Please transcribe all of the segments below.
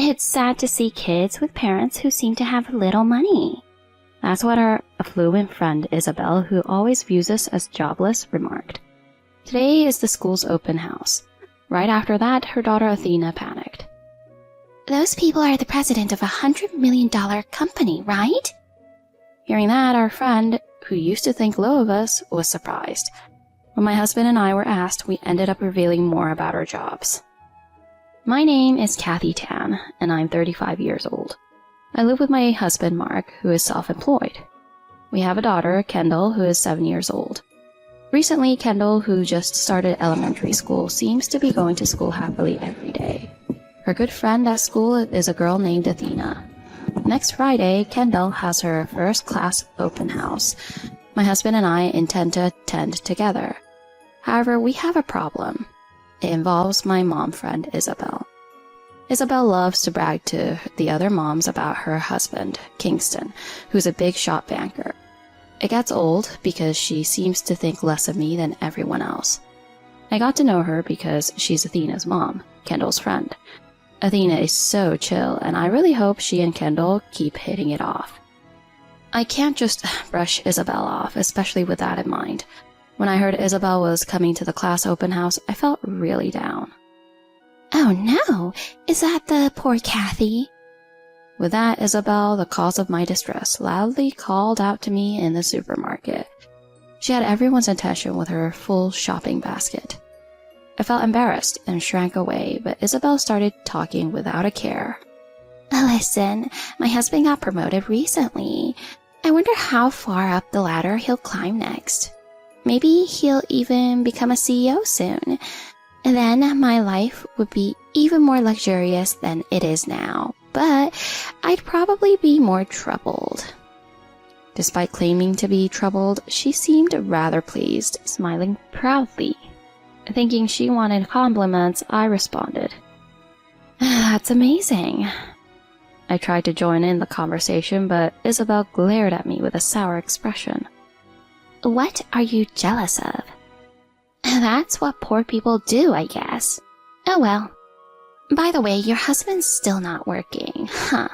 It's sad to see kids with parents who seem to have little money. That's what our affluent friend Isabel, who always views us as jobless, remarked. Today is the school's open house. Right after that, her daughter Athena panicked. Those people are the president of $100 million company, right? Hearing that, our friend, who used to think low of us, was surprised. When my husband and I were asked, we ended up revealing more about our jobs. My name is Kathy Tan, and I'm 35 years old. I live with my husband, Mark, who is self-employed. We have a daughter, Kendall, who is 7 years old. Recently, Kendall, who just started elementary school, seems to be going to school happily every day. Her good friend at school is a girl named Athena. Next Friday, Kendall has her first class open house. My husband and I intend to attend together. However, we have a problem. It involves my mom friend, Isabel. Isabel loves to brag to the other moms about her husband, Kingston, who's a big shop banker. It gets old because she seems to think less of me than everyone else. I got to know her because she's Athena's mom, Kendall's friend. Athena is so chill, and I really hope she and Kendall keep hitting it off. I can't just brush Isabel off, especially with that in mind. When I heard Isabel was coming to the class open house, I felt really down. Oh no, is that the poor Kathy? With that, Isabel, the cause of my distress, loudly called out to me in the supermarket. She had everyone's attention with her full shopping basket. I felt embarrassed and shrank away, but Isabel started talking without a care. Listen, my husband got promoted recently. I wonder how far up the ladder he'll climb next. Maybe he'll even become a CEO soon. Then my life would be even more luxurious than it is now, but I'd probably be more troubled. Despite claiming to be troubled, she seemed rather pleased, smiling proudly. Thinking she wanted compliments, I responded, "That's amazing." I tried to join in the conversation, but Isabel glared at me with a sour expression. What are you jealous of? That's what poor people do, I guess. Oh well. By the way, your husband's still not working, huh?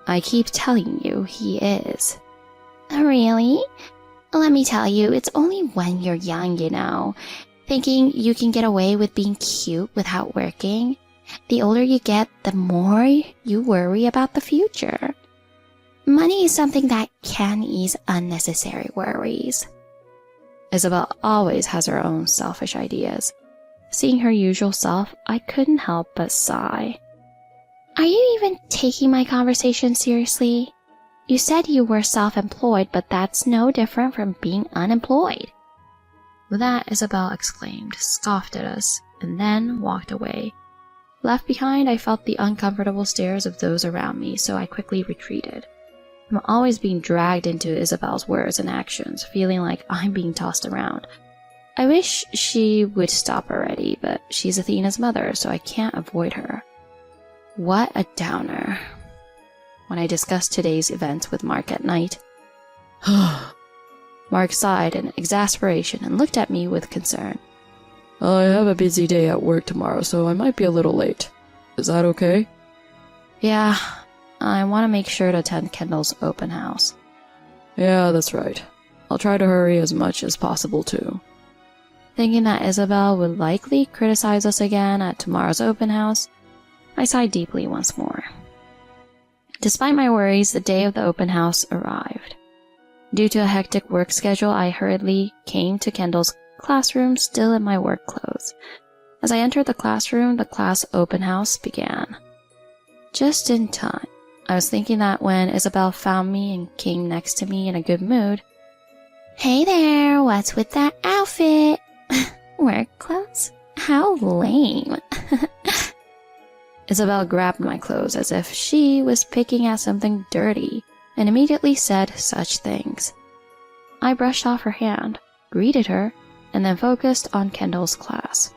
I keep telling you he is. Really? Let me tell you, it's only when you're young, you know. Thinking you can get away with being cute without working. The older you get, the more you worry about the future. Money is something that can ease unnecessary worries. Isabel always has her own selfish ideas. Seeing her usual self, I couldn't help but sigh. Are you even taking my conversation seriously? You said you were self-employed, but that's no different from being unemployed. With that, Isabel exclaimed, scoffed at us, and then walked away. Left behind, I felt the uncomfortable stares of those around me, so I quickly retreated. I'm always being dragged into Isabel's words and actions, feeling like I'm being tossed around. I wish she would stop already, but she's Athena's mother, so I can't avoid her. What a downer. When I discussed today's events with Mark at night, Mark sighed in exasperation and looked at me with concern. I have a busy day at work tomorrow, so I might be a little late. Is that okay? Yeah, I want to make sure to attend Kendall's open house. Yeah, that's right. I'll try to hurry as much as possible, too. Thinking that Isabel would likely criticize us again at tomorrow's open house, I sighed deeply once more. Despite my worries, the day of the open house arrived. Due to a hectic work schedule, I hurriedly came to Kendall's classroom still in my work clothes. As I entered the classroom, the class open house began. Just in time. I was thinking that when Isabel found me and came next to me in a good mood. Hey there, what's with that outfit? Work clothes? How lame. Isabel grabbed my clothes as if she was picking at something dirty and immediately said such things. I brushed off her hand, greeted her, and then focused on Kendall's class.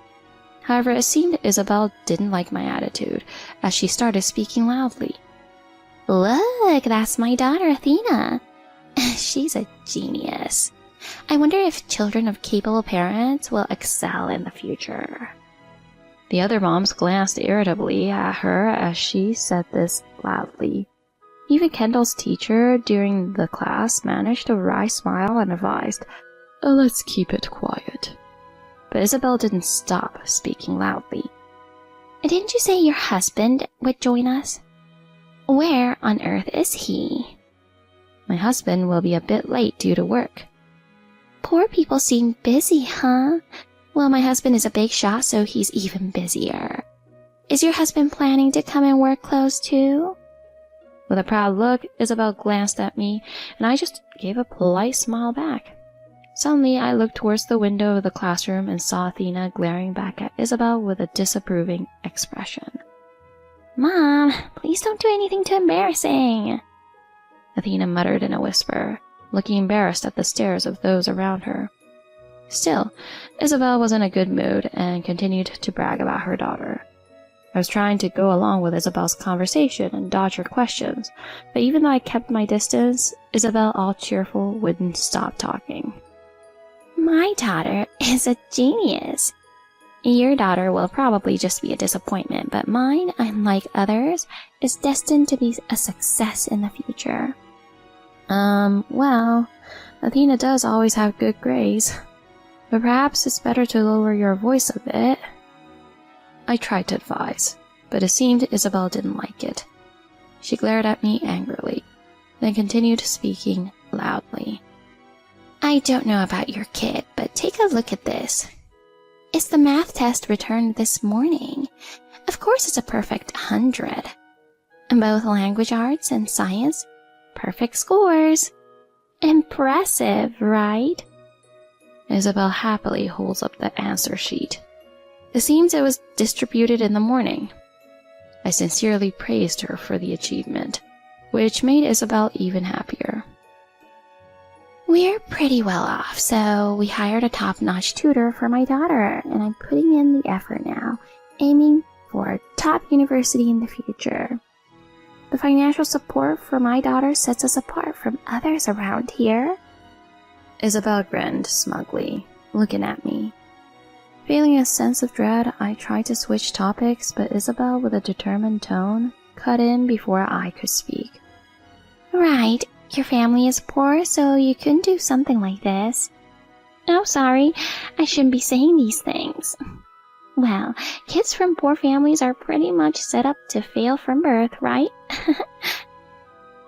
However, it seemed Isabel didn't like my attitude, as she started speaking loudly. Look, that's my daughter Athena. She's a genius. I wonder if children of capable parents will excel in the future. The other moms glanced irritably at her as she said this loudly. Even Kendall's teacher during the class managed a wry smile and advised, Let's keep it quiet. but Isabel didn't stop speaking loudly. Didn't you say your husband would join us? Where on earth is he? My husband will be a bit late due to work. Poor people seem busy, huh? Well, my husband is a big shot, so he's even busier. Is your husband planning to come and work close too? With a proud look, Isabel glanced at me, and I just gave a polite smile back. Suddenly, I looked towards the window of the classroom and saw Athena glaring back at Isabel with a disapproving expression. Mom, please don't do anything too embarrassing. Athena muttered in a whisper, looking embarrassed at the stares of those around her. Still, Isabel was in a good mood and continued to brag about her daughter. I was trying to go along with Isabel's conversation and dodge her questions, but even though I kept my distance, Isabel, all cheerful, wouldn't stop talking. My daughter is a genius. Your daughter will probably just be a disappointment, but mine, unlike others, is destined to be a success in the future. Well, Athena does always have good grades, but perhaps it's better to lower your voice a bit. I tried to advise, but it seemed Isabel didn't like it. She glared at me angrily, then continued speaking loudly. I don't know about your kid, but take a look at this. It's the math test returned this morning. Of course it's a perfect 100. In both language arts and science, perfect scores. Impressive, right? Isabel happily holds up the answer sheet. It seems it was distributed in the morning. I sincerely praised her for the achievement, which made Isabel even happier. We're pretty well off, so we hired a top-notch tutor for my daughter, and I'm putting in the effort now, aiming for a top university in the future. The financial support for my daughter sets us apart from others around here. Isabel grinned smugly, looking at me. Feeling a sense of dread, I tried to switch topics, but Isabel, with a determined tone, cut in before I could speak. Right, your family is poor, so you couldn't do something like this. Oh, sorry, I shouldn't be saying these things. Well, kids from poor families are pretty much set up to fail from birth, right?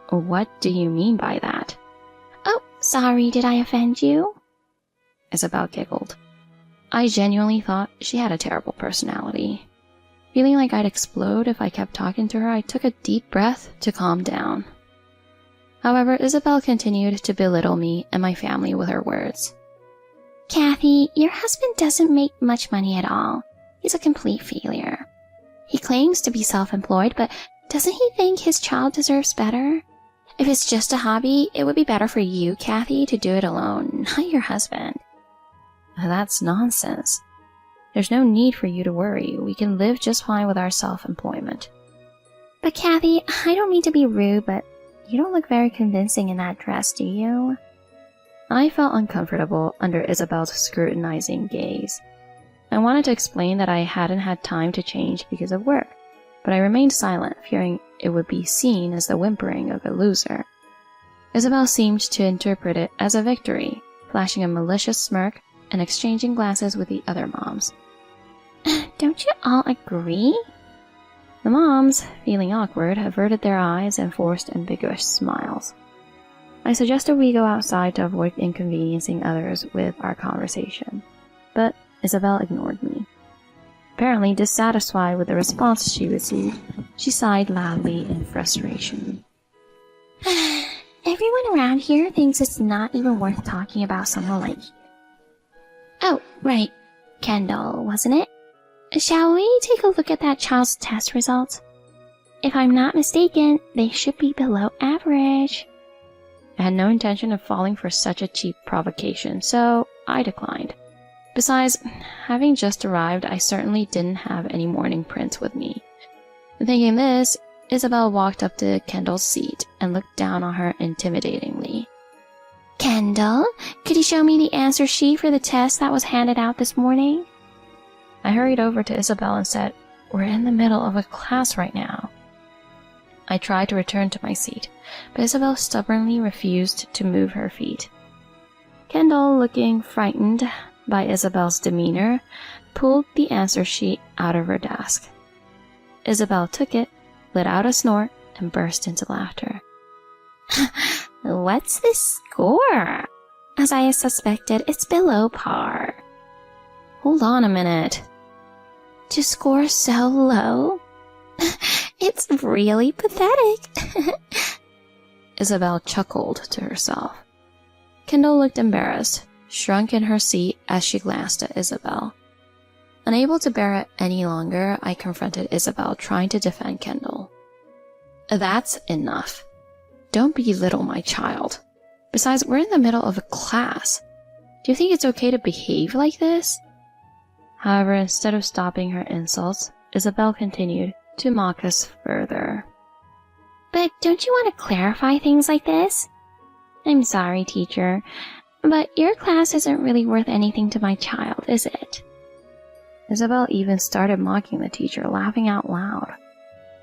What do you mean by that? Oh, sorry, did I offend you? Isabel giggled. I genuinely thought she had a terrible personality. Feeling like I'd explode if I kept talking to her, I took a deep breath to calm down. However, Isabel continued to belittle me and my family with her words. Kathy, your husband doesn't make much money at all. He's a complete failure. He claims to be self-employed, but doesn't he think his child deserves better? If it's just a hobby, it would be better for you, Kathy, to do it alone, not your husband. That's nonsense. There's no need for you to worry. We can live just fine with our self-employment. But Kathy, I don't mean to be rude, but you don't look very convincing in that dress, do you? I felt uncomfortable under Isabel's scrutinizing gaze. I wanted to explain that I hadn't had time to change because of work, but I remained silent, fearing it would be seen as the whimpering of a loser. Isabel seemed to interpret it as a victory, flashing a malicious smirk and exchanging glances with the other moms. Don't you all agree? The moms, feeling awkward, averted their eyes and forced ambiguous smiles. I suggested we go outside to avoid inconveniencing others with our conversation, but Isabel ignored me. Apparently dissatisfied with the response she received, she sighed loudly in frustration. Everyone around here thinks it's not even worth talking about someone like you. Oh, right. Kendall, wasn't it? Shall we take a look at that child's test results? If I'm not mistaken, they should be below average. I had no intention of falling for such a cheap provocation, so I declined. Besides, having just arrived, I certainly didn't have any morning prints with me. Thinking this, Isabel walked up to Kendall's seat and looked down on her intimidatingly. Kendall, could you show me the answer sheet for the test that was handed out this morning? I hurried over to Isabel and said, "We're in the middle of a class right now." I tried to return to my seat, but Isabel stubbornly refused to move her feet. Kendall, looking frightened by Isabel's demeanor, pulled the answer sheet out of her desk. Isabel took it, let out a snort, and burst into laughter. What's the score? As I suspected, it's below par. Hold on a minute. To score so low? It's really pathetic. Isabel chuckled to herself. Kendall looked embarrassed, shrunk in her seat as she glanced at Isabel. Unable to bear it any longer, I confronted Isabel, trying to defend Kendall. "That's enough. Don't belittle my child. Besides, we're in the middle of a class. Do you think it's okay to behave like this?" However, instead of stopping her insults, Isabel continued to mock us further. But don't you want to clarify things like this? I'm sorry, teacher, but your class isn't really worth anything to my child, is it? Isabel even started mocking the teacher, laughing out loud.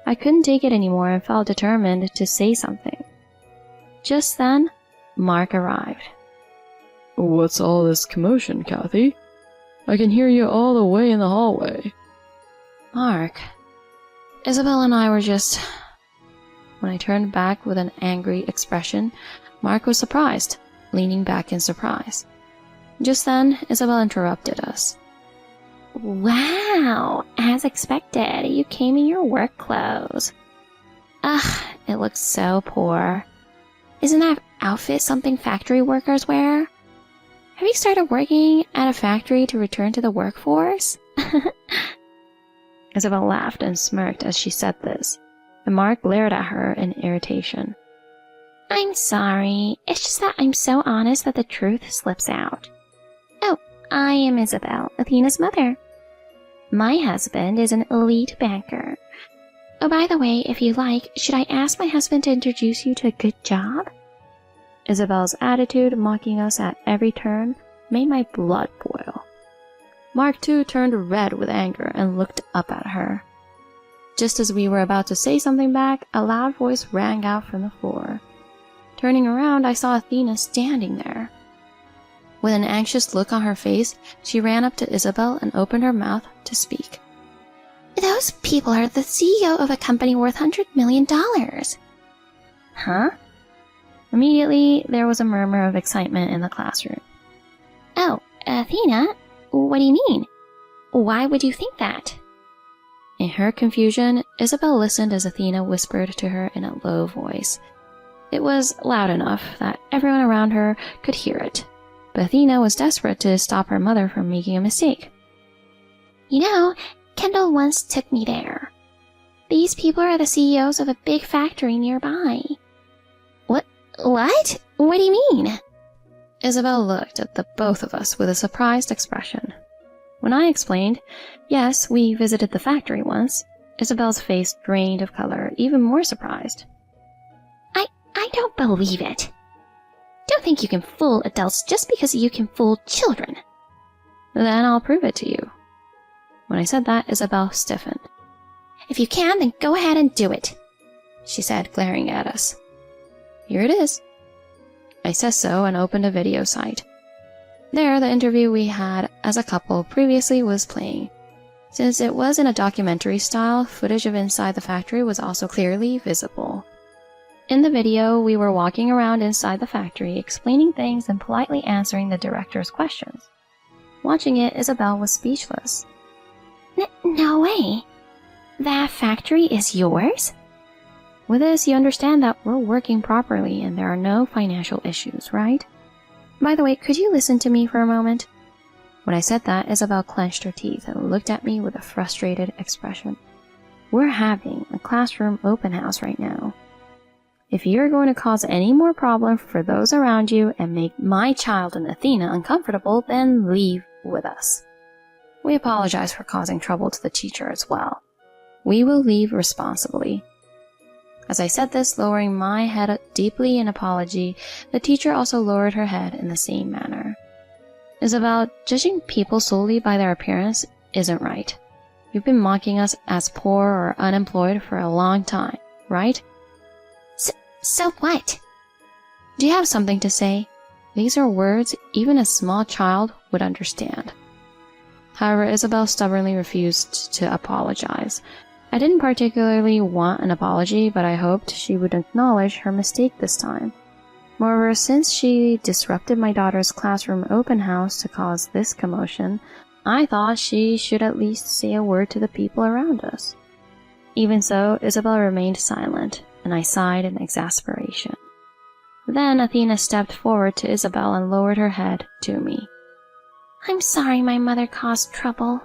I couldn't take it anymore and felt determined to say something. Just then, Mark arrived. What's all this commotion, Kathy? I can hear you all the way in the hallway. Mark, Isabel and I were just... When I turned back with an angry expression, Mark was surprised, leaning back in surprise. Just then, Isabel interrupted us. Wow, as expected, you came in your work clothes. Ugh, it looks so poor. Isn't that outfit something factory workers wear? Have you started working at a factory to return to the workforce? Isabel laughed and smirked as she said this, and Mark glared at her in irritation. I'm sorry, it's just that I'm so honest that the truth slips out. Oh, I am Isabel, Athena's mother. My husband is an elite banker. Oh, by the way, if you like, should I ask my husband to introduce you to a good job? Isabel's attitude, mocking us at every turn, made my blood boil. Mark, too, turned red with anger and looked up at her. Just as we were about to say something back, a loud voice rang out from the floor. Turning around, I saw Athena standing there. With an anxious look on her face, she ran up to Isabel and opened her mouth to speak. Those people are the CEO of a company worth $100 million. Huh? Immediately, there was a murmur of excitement in the classroom. Oh, Athena? What do you mean? Why would you think that? In her confusion, Isabel listened as Athena whispered to her in a low voice. It was loud enough that everyone around her could hear it, but Athena was desperate to stop her mother from making a mistake. You know, Kendall once took me there. These people are the CEOs of a big factory nearby. What? What do you mean? Isabel looked at the both of us with a surprised expression. When I explained, yes, we visited the factory once, Isabel's face drained of color, even more surprised. I don't believe it. Don't think you can fool adults just because you can fool children. Then I'll prove it to you. When I said that, Isabel stiffened. If you can, then go ahead and do it, she said, glaring at us. Here it is. I said so and opened a video site. There, the interview we had as a couple previously was playing. Since it was in a documentary style, footage of inside the factory was also clearly visible. In the video, we were walking around inside the factory, explaining things and politely answering the director's questions. Watching it, Isabel was speechless. No way. That factory is yours? With this, you understand that we're working properly and there are no financial issues, right? By the way, could you listen to me for a moment? When I said that, Isabel clenched her teeth and looked at me with a frustrated expression. We're having a classroom open house right now. If you're going to cause any more problem for those around you and make my child and Athena uncomfortable, then leave with us. We apologize for causing trouble to the teacher as well. We will leave responsibly. As I said this, lowering my head deeply in apology, the teacher also lowered her head in the same manner. Isabel, judging people solely by their appearance isn't right. You've been mocking us as poor or unemployed for a long time, right? So what? Do you have something to say? These are words even a small child would understand. However, Isabel stubbornly refused to apologize. I didn't particularly want an apology, but I hoped she would acknowledge her mistake this time. Moreover, since she disrupted my daughter's classroom open house to cause this commotion, I thought she should at least say a word to the people around us. Even so, Isabel remained silent, and I sighed in exasperation. Then Athena stepped forward to Isabel and lowered her head to me. I'm sorry my mother caused trouble.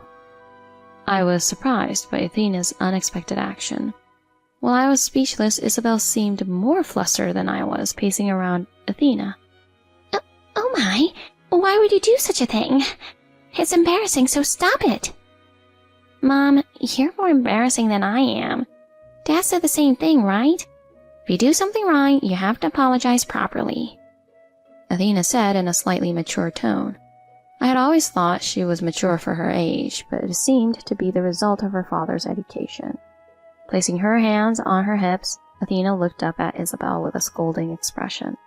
I was surprised by Athena's unexpected action. While I was speechless, Isabel seemed more flustered than I was, pacing around Athena. Oh my, why would you do such a thing? It's embarrassing, so stop it. Mom, you're more embarrassing than I am. Dad said the same thing, right? If you do something wrong, you have to apologize properly. Athena said in a slightly mature tone. I had always thought she was mature for her age, but it seemed to be the result of her father's education. Placing her hands on her hips, Athena looked up at Isabel with a scolding expression.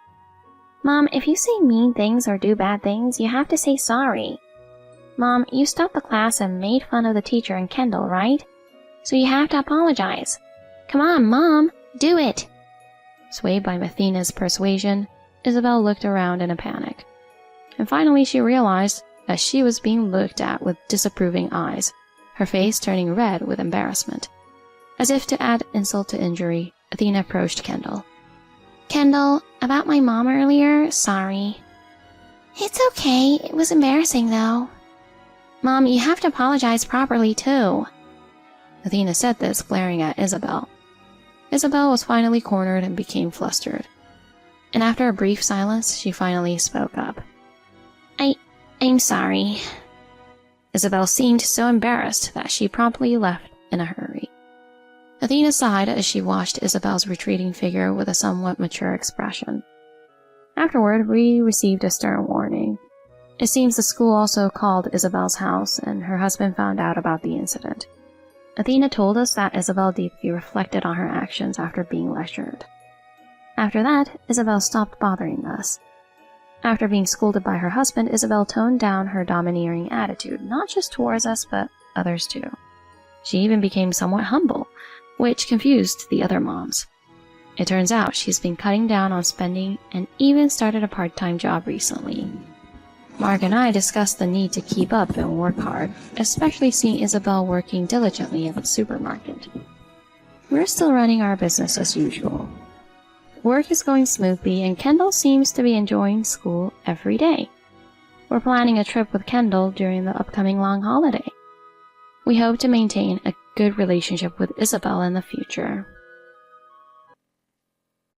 Mom, if you say mean things or do bad things, you have to say sorry. Mom, you stopped the class and made fun of the teacher and Kendall, right? So you have to apologize. Come on, Mom, do it. Swayed by Athena's persuasion, Isabel looked around in a panic. And finally she realized that she was being looked at with disapproving eyes, her face turning red with embarrassment. As if to add insult to injury, Athena approached Kendall. Kendall, about my mom earlier, sorry. It's okay, it was embarrassing though. Mom, you have to apologize properly too. Athena said this, glaring at Isabel. Isabel was finally cornered and became flustered. And after a brief silence, she finally spoke up. I'm sorry. Isabel seemed so embarrassed that she promptly left in a hurry. Athena sighed as she watched Isabel's retreating figure with a somewhat mature expression. Afterward, we received a stern warning. It seems the school also called Isabel's house, and her husband found out about the incident. Athena told us that Isabel deeply reflected on her actions after being lectured. After that, Isabel stopped bothering us. After being scolded by her husband, Isabel toned down her domineering attitude, not just towards us, but others too. She even became somewhat humble, which confused the other moms. It turns out she's been cutting down on spending and even started a part-time job recently. Mark and I discussed the need to keep up and work hard, especially seeing Isabel working diligently at the supermarket. We're still running our business as usual. Work is going smoothly, and Kendall seems to be enjoying school every day. We're planning a trip with Kendall during the upcoming long holiday. We hope to maintain a good relationship with Isabel in the future.